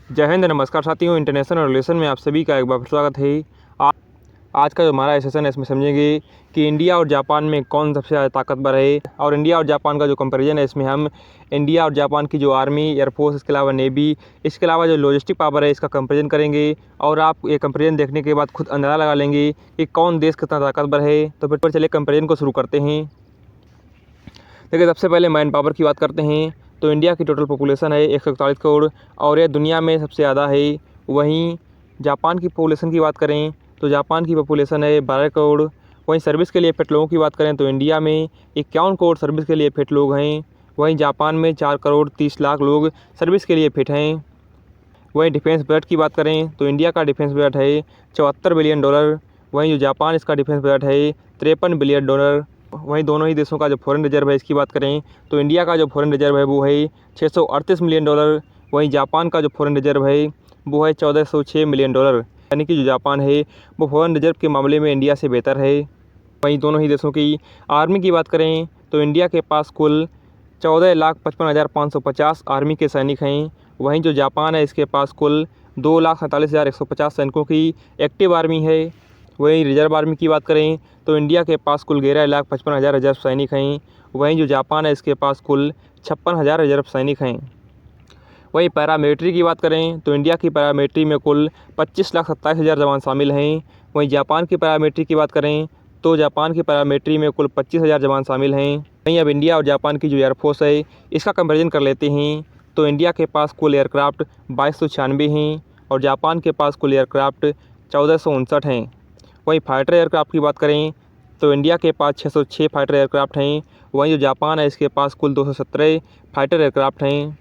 जय हिंद, नमस्कार साथियों। इंटरनेशनल रिलेशन में आप सभी का एक बार फिर स्वागत है। आ- आज का जो हमारा सेशन है इसमें समझेंगे कि इंडिया और जापान में कौन सबसे ज़्यादा ताकतवर है, और इंडिया और जापान का जो कंपैरिजन है इसमें हम इंडिया और जापान की जो आर्मी, एयरफोर्स, इसके अलावा नेवी, इसके अलावा जो लॉजिस्टिक पावर है इसका कंपैरिजन करेंगे। और आप ये कंपैरिजन देखने के बाद खुद अंदाज़ा लगा लेंगे कि कौन देश कितना ताकतवर है। तो फिर चलिए कंपैरिजन को शुरू करते हैं। देखिए, सबसे पहले मैन पावर की बात करते हैं तो इंडिया की टोटल पॉपुलेशन है 141 करोड़ और ये दुनिया में सबसे ज़्यादा है। वहीं जापान की पॉपुलेशन की बात करें तो जापान की पॉपुलेशन है 12 करोड़। वहीं सर्विस के लिए फिट लोगों की बात करें तो इंडिया में 51 करोड़ सर्विस के लिए फिट लोग हैं। वहीं जापान में 4 करोड़ 30 लाख लोग सर्विस के लिए फिट हैं। वहीं डिफेंस बजट की बात करें तो इंडिया का डिफेंस बजट है 74 बिलियन डॉलर। वहीं जो जापान इसका डिफेंस बजट है 53 बिलियन डॉलर। वहीं दोनों ही देशों का जो फॉरेन रिजर्व है इसकी बात करें तो इंडिया का जो फॉरेन रिजर्व है वो है 638 मिलियन डॉलर। वहीं जापान का जो फॉरेन रिजर्व है वो है 1406 मिलियन डॉलर। यानी कि जो जापान है वो फॉरेन रिजर्व के मामले में इंडिया से बेहतर है। वहीं दोनों ही देशों की आर्मी की बात करें तो इंडिया के पास कुल 14,55,550 आर्मी के सैनिक हैं। वहीं जो जापान है इसके पास कुल 2,47,150 सैनिकों की एक्टिव आर्मी है। वहीं रिजर्व आर्मी की बात करें तो इंडिया के पास कुल 11,55,000 रिजर्व सैनिक हैं। वहीं जो जापान है इसके पास कुल 56,000 रिजर्व सैनिक हैं। वहीं पैरामिलिट्री की बात करें तो इंडिया की पैरामिलिट्री में कुल 25,27,000 जवान शामिल हैं। वहीं जापान की पैरामिलिट्री की बात करें तो जापान की पैरामिलिट्री में कुल 25,000 जवान शामिल हैं। वहीं अब इंडिया और जापान की जो एयरफोर्स है इसका कंपैरिजन कर लेते हैं तो इंडिया के पास कुल एयरक्राफ्ट 2296 हैं और जापान के पास कुल एयरक्राफ्ट 1459 हैं। वहीं फाइटर एयरक्राफ्ट की बात करें तो इंडिया के पास 606 फाइटर एयरक्राफ्ट हैं। वहीं जो जापान है इसके पास कुल 217 फाइटर एयरक्राफ्ट हैं।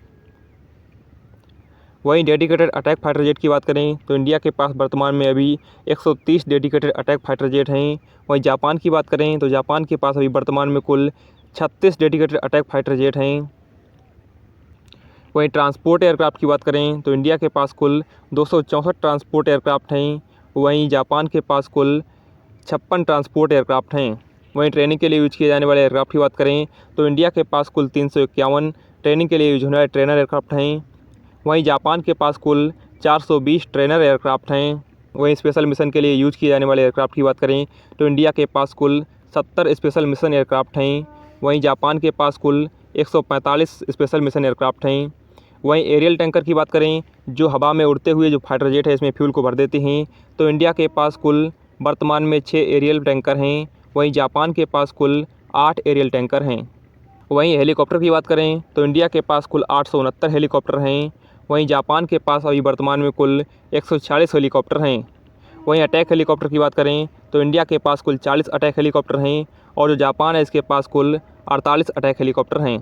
वहीं डेडिकेटेड अटैक फाइटर जेट की बात करें तो इंडिया के पास वर्तमान में अभी 130 डेडिकेटेड अटैक फाइटर जेट हैं। वहीं जापान की बात करें तो जापान के पास अभी वर्तमान में कुल 36 डेडिकेटेड अटैक फाइटर जेट हैं। वहीं ट्रांसपोर्ट एयरक्राफ्ट की बात करें तो इंडिया के पास कुल 264 ट्रांसपोर्ट एयरक्राफ्ट हैं। वहीं जापान के पास कुल 56 ट्रांसपोर्ट एयरक्राफ्ट हैं। वहीं ट्रेनिंग के लिए यूज किए जाने वाले एयरक्राफ्ट की बात करें तो इंडिया के पास कुल 351 ट्रेनिंग के लिए यूज होने वाले ट्रेनर एयरक्राफ्ट हैं। वहीं जापान के पास कुल 420 ट्रेनर एयरक्राफ्ट हैं। वहीं स्पेशल मिशन के लिए यूज किए जाने वाले एयरक्राफ्ट की बात करें तो इंडिया के पास कुल 70 स्पेशल मिशन एयरक्राफ्ट हैं। वहीं जापान के पास कुल 145 स्पेशल मिशन एयरक्राफ्ट हैं। वहीं एरियल टैंकर की बात करें जो हवा में उड़ते हुए जो फाइटर जेट है इसमें फ्यूल को भर देते हैं तो इंडिया के पास कुल वर्तमान में 6 एरियल टैंकर हैं। वहीं जापान के पास कुल 8 एरियल टैंकर हैं। वहीं हेलीकॉप्टर की बात करें तो इंडिया के पास कुल 869 हेलीकॉप्टर हैं। वहीं जापान के पास अभी वर्तमान में कुल 146 हेलीकॉप्टर हैं। वहीं अटैक हेलीकॉप्टर की बात करें तो इंडिया के पास कुल 40 अटैक हेलीकॉप्टर हैं और जो जापान है इसके पास कुल 48 अटैक हेलीकॉप्टर हैं।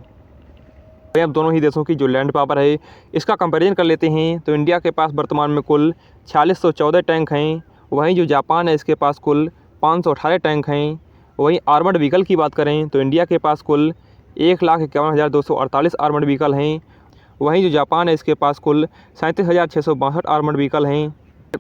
वहीं अब दोनों ही देशों की जो लैंड पावर है इसका कंपैरिजन कर लेते हैं तो इंडिया के पास वर्तमान में कुल 4614 टैंक हैं। वहीं जो जापान है इसके पास कुल 518 टैंक हैं। वहीं आर्मर्ड व्हीकल की बात करें तो इंडिया के पास कुल 1,51,248 आर्मर्ड व्हीकल हैं। वहीं जो जापान है इसके पास कुल 37,662 आर्मर्ड व्हीकल हैं।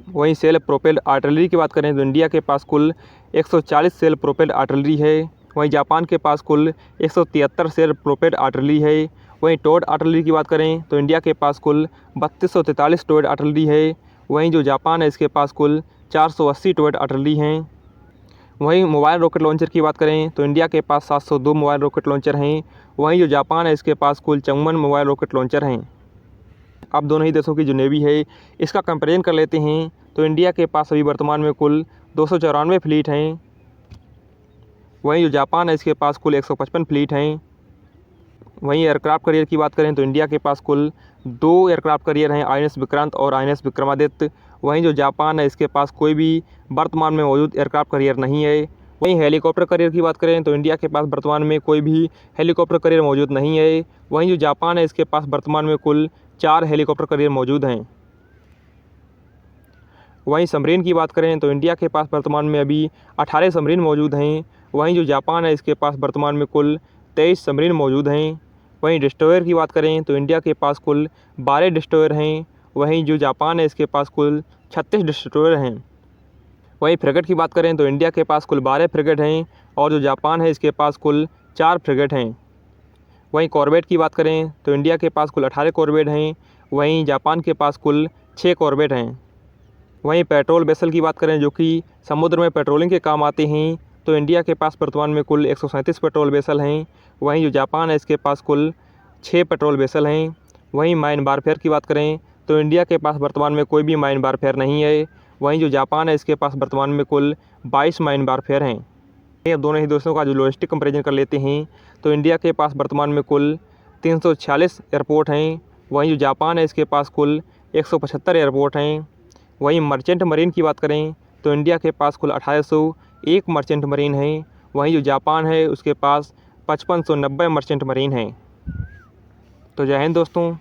वहीं सेल्फ प्रोपेल्ड आर्टिलरी की बात करें तो इंडिया के पास कुल 140 सेल्फ प्रोपेल्ड आर्टिलरी है। वहीं जापान के पास कुल 173 सेल्फ प्रोपेल्ड आर्टिलरी है। वहीं टोड आर्टिलरी की बात करें तो इंडिया के पास कुल 3243 टोड आर्टिलरी है। वहीं जो जापान है इसके पास कुल 480 टोड आर्टिलरी हैं। वहीं मोबाइल रॉकेट लॉन्चर की बात करें तो इंडिया के पास 702 मोबाइल रॉकेट लॉन्चर हैं। वहीं जो जापान है इसके पास कुल 54 मोबाइल रॉकेट लॉन्चर हैं। अब दोनों ही देशों की जो नेवी है इसका कंपैरिजन कर लेते हैं तो इंडिया के पास अभी वर्तमान में कुल 294 फ्लीट हैं। वहीं जो जापान है इसके पास कुल 155 फ्लीट हैं। वहीं एयरक्राफ्ट करियर की बात करें तो इंडिया के पास कुल 2 एयरक्राफ्ट करियर हैं, INS विक्रांत और INS विक्रमादित्य। वहीं जो जापान है इसके पास कोई भी वर्तमान में मौजूद एयरक्राफ्ट करियर नहीं है। वहीं हेलीकॉप्टर करियर की बात करें तो इंडिया के पास वर्तमान में कोई भी हेलीकॉप्टर करियर मौजूद नहीं है। वहीं जो जापान है इसके पास वर्तमान में कुल 4 हेलीकॉप्टर करियर मौजूद हैं। वहीं सबमरीन की बात करें तो इंडिया के पास वर्तमान में अभी 18 सबमरीन मौजूद हैं। वहीं जो जापान है इसके पास वर्तमान में कुल 23 सबमरीन मौजूद हैं। वहीं डिस्ट्रॉयर की बात करें तो इंडिया के पास कुल 12 डिस्ट्रॉयर हैं। वहीं जो जापान है इसके पास कुल 36 डिस्ट्रॉयर हैं। वहीं फ्रिगेट की बात करें तो इंडिया के पास कुल 12 फ्रिगेट हैं और जो जापान है इसके पास कुल 4 फ्रिगेट हैं। वहीं कॉर्वेट की बात करें तो इंडिया के पास कुल 18 कॉर्वेट हैं। वहीं जापान के पास कुल 6 कॉर्वेट हैं। वहीं पेट्रोल वेसल की बात करें जो कि समुद्र में पेट्रोलिंग के काम आते हैं, तो इंडिया के पास वर्तमान में कुल 137 पेट्रोल वेसल हैं। वहीं जो जापान है इसके पास कुल 6 पेट्रोल वेसल हैं। वहीं माइन वारफेयर की बात करें तो इंडिया के पास वर्तमान में कोई भी माइन वारफेयर नहीं है। वहीं जो जापान है इसके पास वर्तमान में कुल 22 माइन वारफेयर हैं। अब दोनों ही देशों का जो लॉजिस्टिक कंपेरिजन कर लेते हैं तो इंडिया के पास वर्तमान में कुल 346 एयरपोर्ट हैं। वहीं जो जापान है इसके पास कुल 175 एयरपोर्ट हैं। वहीं मर्चेंट मरीन की बात करें तो इंडिया के पास कुल 1801 मर्चेंट मरीन हैं। वहीं जो जापान है उसके पास 5590 मर्चेंट मरीन हैं। तो जय हिंद दोस्तों।